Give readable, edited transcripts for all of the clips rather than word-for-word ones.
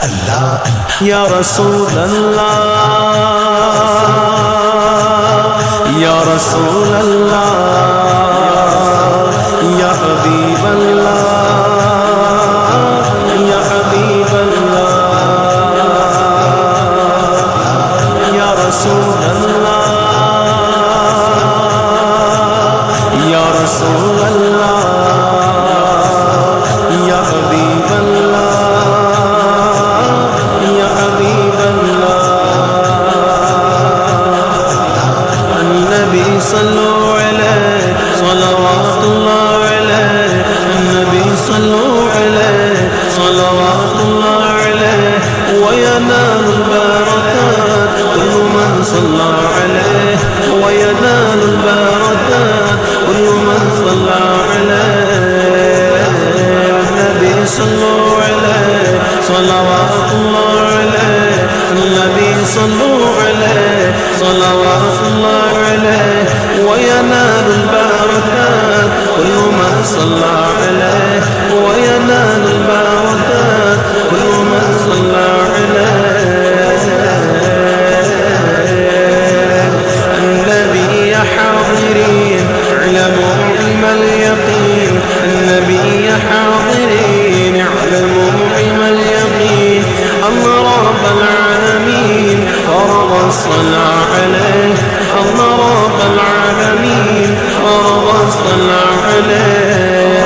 یا رسول اللہ یا رسول اللہ یا حبیب اللہ یا حبیب اللہ یا رسول اللہ یا رسول اللہ یا حبیب اللہ یا حبیب اللہ النبی صلو علیہ صلوات اللہ علیہ النبی صلو علیہ صلوات اللہ علیہ وینال البرکات كل من صلى عليه وينال البركات كل من صلى عليه النبي صلوا عليه صلوات الله عليه النبي صلوا عليه صلوات الله عليه وينال البركات كل من صلى عليه وينال البركات كل من صلى عليه النبي حاضرين اعلموا علم اليقين النبي حاضرين اعلموا علم اليقين الله رب العالمين فرض الصلاة عليه الله رب العالمين فرض الصلاة عليه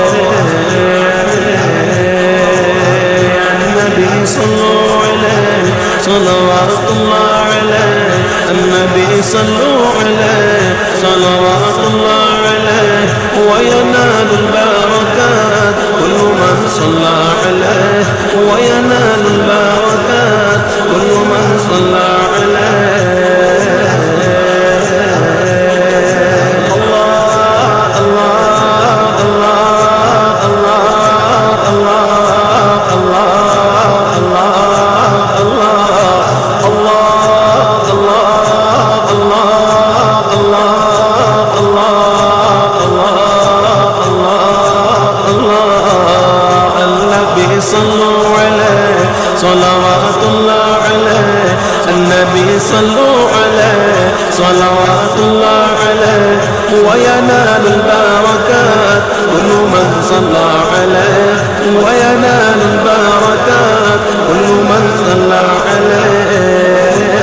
النبي صلوا عليه صلوات الله عليه النبي صلوا عليه صلوات الله عليه وينال البركات كل من صلى عليه وينال البركات كل من صلى عليه الله الله الله الله الله صلوا عليه صلوات الله عليه النبي صلوا عليه صلوات الله عليه وينال البركات كل من صلى عليه وينال البركات كل من صلى عليه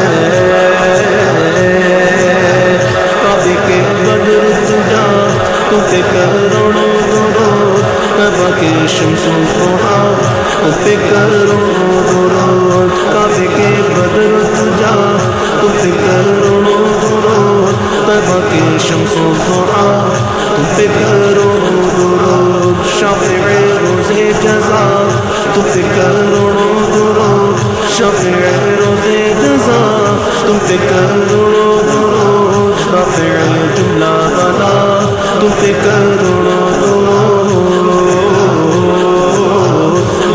کعبے کے بدر تجا تو پہ کروڑوں درود کعبہ کے شمس و ضحا تو پہ کروڑوں درود کعبے کے بدر تجا تو پہ کروڑوں درود کعبہ کے شمس و ضحا تو پہ کروڑوں درود شافع روز جزا تو پہ کروڑوں درود شافع روز جزا تو پہ کروڑوں درود رافع جملہ بلا تو پہ کروڑوں درود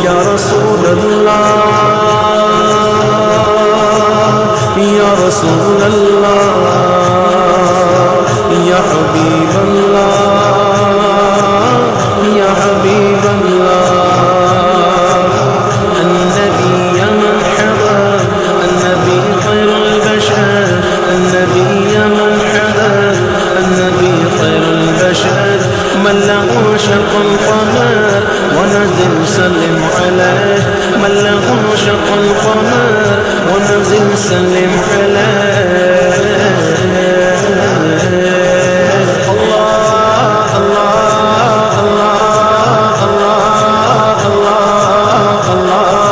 یا رسول اللہ یا رسول اللہ یا حبیب اللہ یا حبیب اللہ النبی مرحبا النبی خیر البشر النبی مرحبا النبی خیر البشر من له شق القمر ونزل سلم عليه من له شق القمر ونزل سلم عليه الله الله الله الله الله الله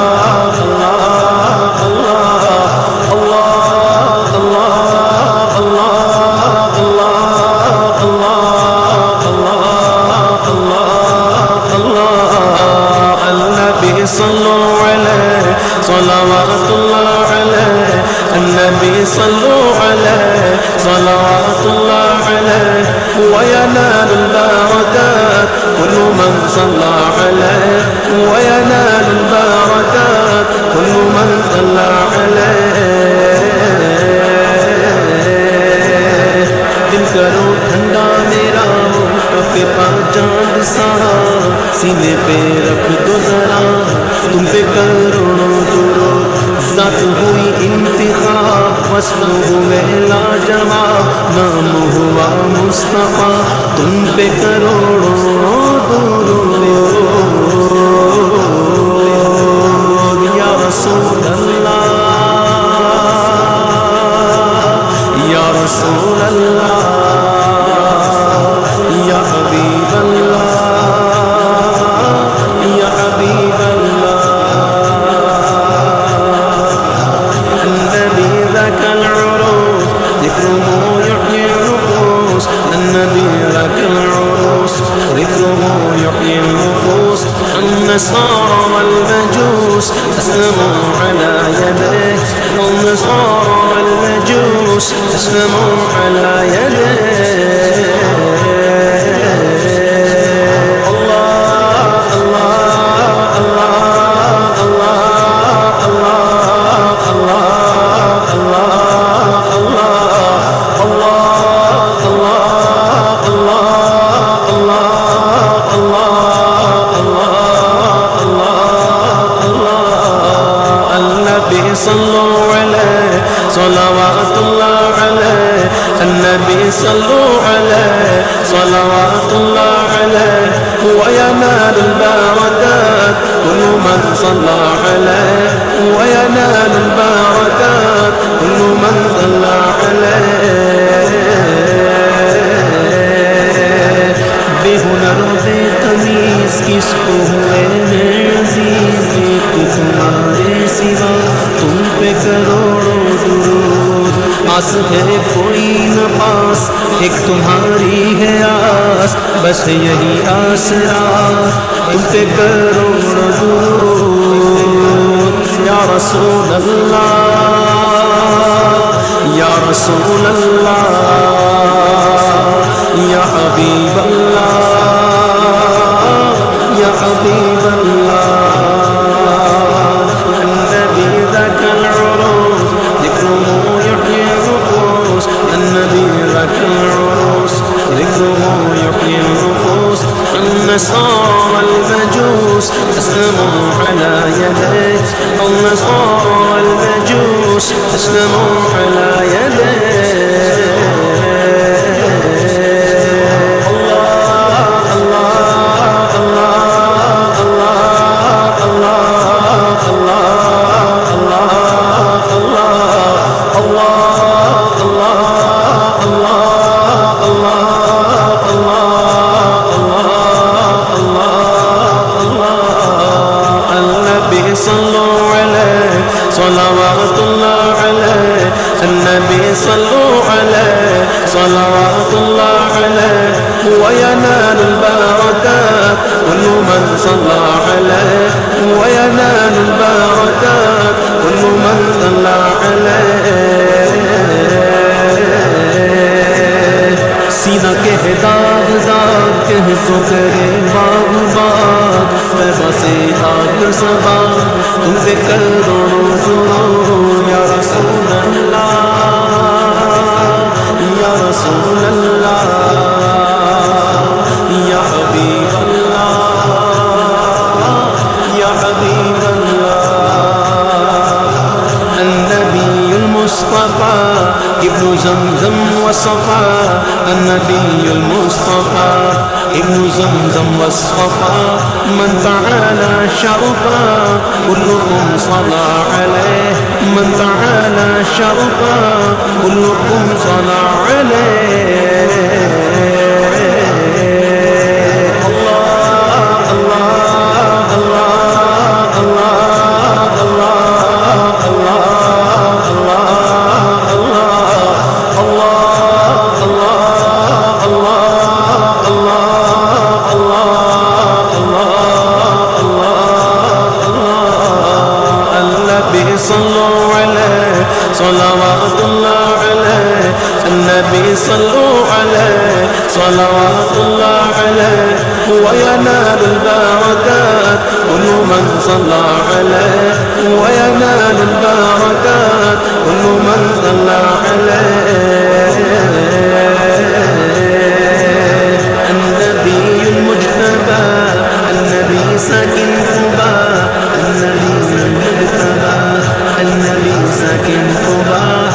صلوا عليه صلوات الله عليه النبي صلوا عليه صلوات الله عليه وينال البركات كل من صلى عليه وينال البركات كل من صلى عليه دل کرو ٹھنڈا میرا کفے پر چاند سارا سینے پہ رکھ دو ذرا تم پہ کروڑوں درود وصل ہوئے لاجواب، نام ہوا مصطفیٰ، تم پہ کروڑوں درود یا رسول اللہ، یا رسول اللہ، یا حبیب اللہ، یا حبیب اللہ. النبی ذاک العروس ذکرہ یحیی النفوس، النبی ذاک العروس ذکرہ یحیی النفوس. النصارى والمجوس أسلموا على يديه، النصارى والمجوس أسلموا على يديه. صلوا عليه صلوات الله عليه، النبي صلوا عليه صلوات الله عليه. وينال البركات كل من صلى عليه، وينال البركات كل من صلى عليه. بہنر دے تمیز کس کو ہوئے ہیں عزیز، تو تمہارے سوا تم پہ کروڑوں درود. آس ہے کوئی نہ پاس، ایک تمہاری ہے آس، بس یہی آسرا تم پہ کروڑوں درود. یا رسول اللہ، یا رسول اللہ، یا حبیب اللہ، یا حبیب اللہ. النبی ذاک العروس ذکرہ یحیی النفوس، النبی ذاک العروس ذکرہ یحیی النفوس. النصارى والمجوس أسلموا على يديه، النصارى والمجوس أسلموا على يديه. صلوا عليه صلوات الله عليه، النبي صلوا عليه صلوات الله عليه. وينال البركات كل من صلى عليه، وينال البركات كل من صلى عليه. سینہ کے داغ داغ کہ سو کرے باغ باغ، بسے آگ صبا تم پہ کروڑوں درود. یا رسول اللہ، یا رسول اللہ، یا حبیب اللہ، یا حبیب اللہ. النبی المصطفى ابن زمزم وصفا، النبي المصطفى ابن زمزم والصفا. من تعالى شرفا كلكم صلى عليه، من تعالى شرفا كلكم صلى عليه. صلوا عليه صلوات الله عليه، النبي صلوا عليه صلوات الله عليه. وينال البركات كل من صلى عليه، وينال البركات كل من صلى عليه. النبي المجتبى، النبي ساكن قباء، النبي المجتبى، النبي ساكن قباء.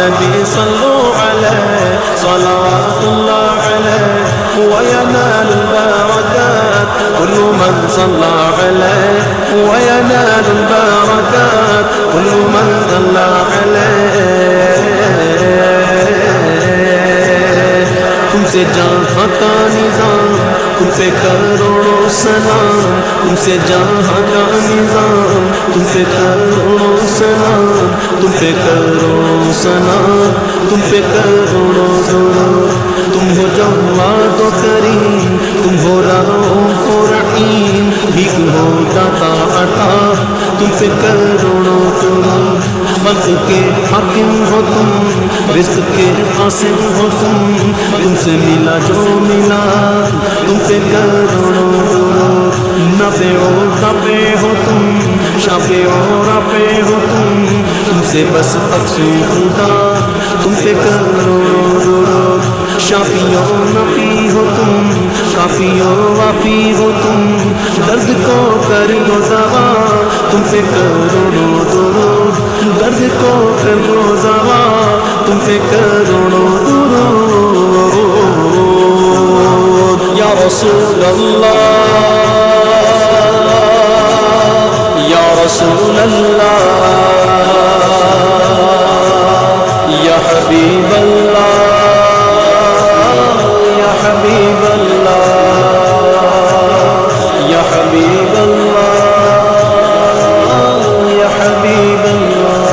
النبي صلوا عليه صلوات الله عليه وينال البركات كل من صلى عليه وينال البركات كل من صلى عليه تم سے جہاں کا نظام تم سے کروڑوں سلام تم سے جہاں کا نظام تم سے کروڑوں سلام تم سے کروڑوں سلام تم سے کروڑوں درود تم ہو جواد و کریم تم ہو رؤوف و رحیم بھیک ہو داتا عطا تم سے کروڑوں درود خلق کے حاکم ہو تم رزق کے قاسم ہو تم سے ملا جو ملا تم سے کروڑوں درود نفع و نفع ہو تم شافع و رافع ہو تم سے بس مقصود تم سے کروڑوں درود شافی و نفی ہو تم کافی و وافی ہو تم درد کو کر لو دوا تم سے کروڑوں درود درد کو کر لو دوا تم سے کروڑوں درود یا رسول اللہ یا رسول اللہ یا حبیب اللہ یا حبیب اللہ یا حبیب اللہ یا حبیب اللہ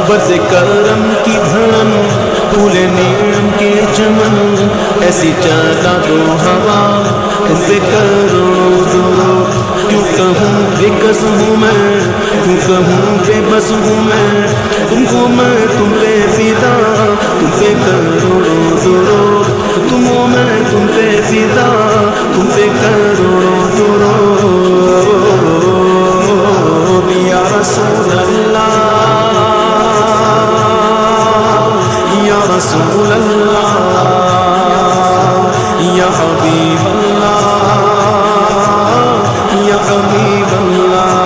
برز کرم کی بھرم طول نعم کے چمن ایسی چلا دو ہوا تم پہ کروڑوں درود کیوں کہوں بے کس ہوں میں کیوں کہوں بے بس ہوں میں تم کو میں تم پہ فدا تم پہ کروڑوں درود تم ہو میں تم پہ فدا تم پہ کروڑوں درود یا رسول اللہ یا رسول اللہ یا حبیب اللہ یا حبیب اللہ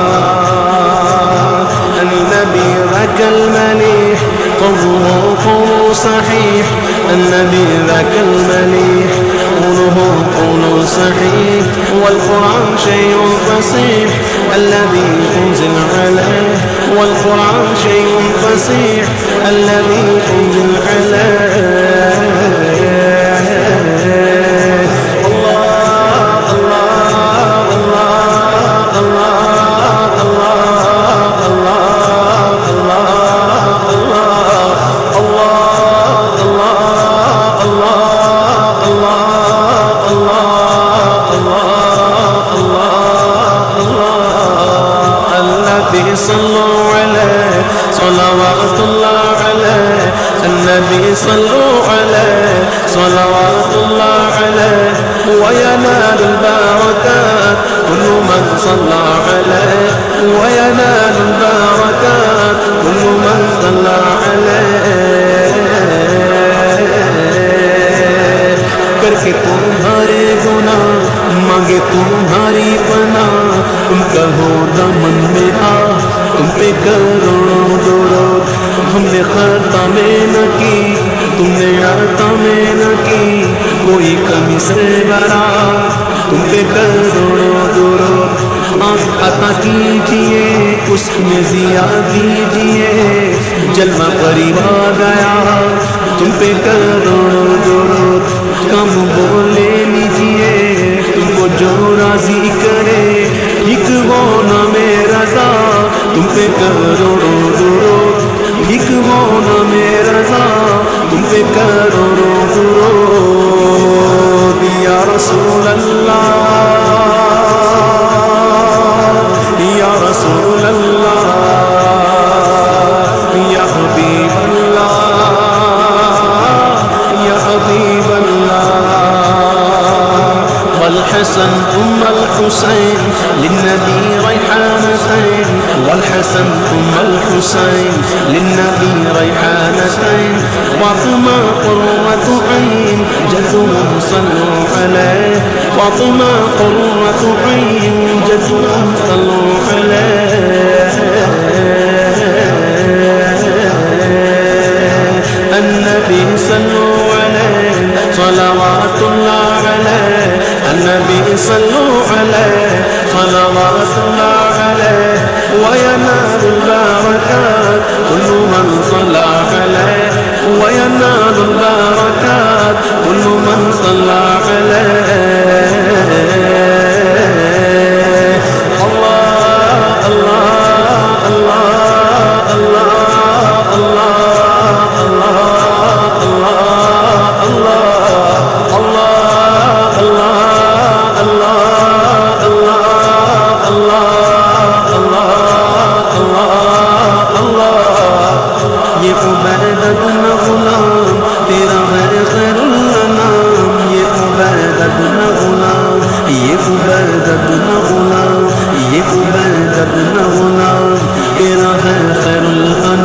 النبی ذاک الملیح قوله قول صحیح النبی ذاک الملیح قوله قول صحیح والقرآن شيء فصيح الذي أنزل عليه والقرآن شيء فصيح الذي أنزل عليه صلوا عليه صلوات الله عليه النبي صلوا عليه صلوات الله عليه وينال البركات كل من صلى عليه وينال البركات كل من صلى عليه کر کے تمہارے گناہ مانگے تمہاری پناہ تم کہو دامن میں آ تم پہ کروڑوں درود ہم نے خطا میں نہ کی تم نے عطا میں نہ کی کوئی کمی سے برا تم پہ کروڑوں درود آنکھ عطا کیجئے اس میں ضیا دیجئے جلوہ قریب آ گیا تم پہ کروڑوں درود کم بولے لیجئے تم کو جو راضی کرے ایک وہ نام رضا تم پہ کروڑوں درود ایک وہ نام رضا تم پہ کروڑوں درود یا رسول اللہ یا رسول اللہ یا حبیب اللہ یا حبیب اللہ والحسن ثم الحسين للنبي ريحانتين والحسن ثم الحسين للنبي ريحانتين فاطمة قرة عين جدهم صلوا عليه فاطمة قرة عين جدهم صلوا عليه عبیدت نہ غلام تیرا ہے خیر الانام، یہ عبیدت نہ غلام، یہ عبیدت نہ غلام، یہ عبیدت نہ غلام تیرا ہے خیر الانام۔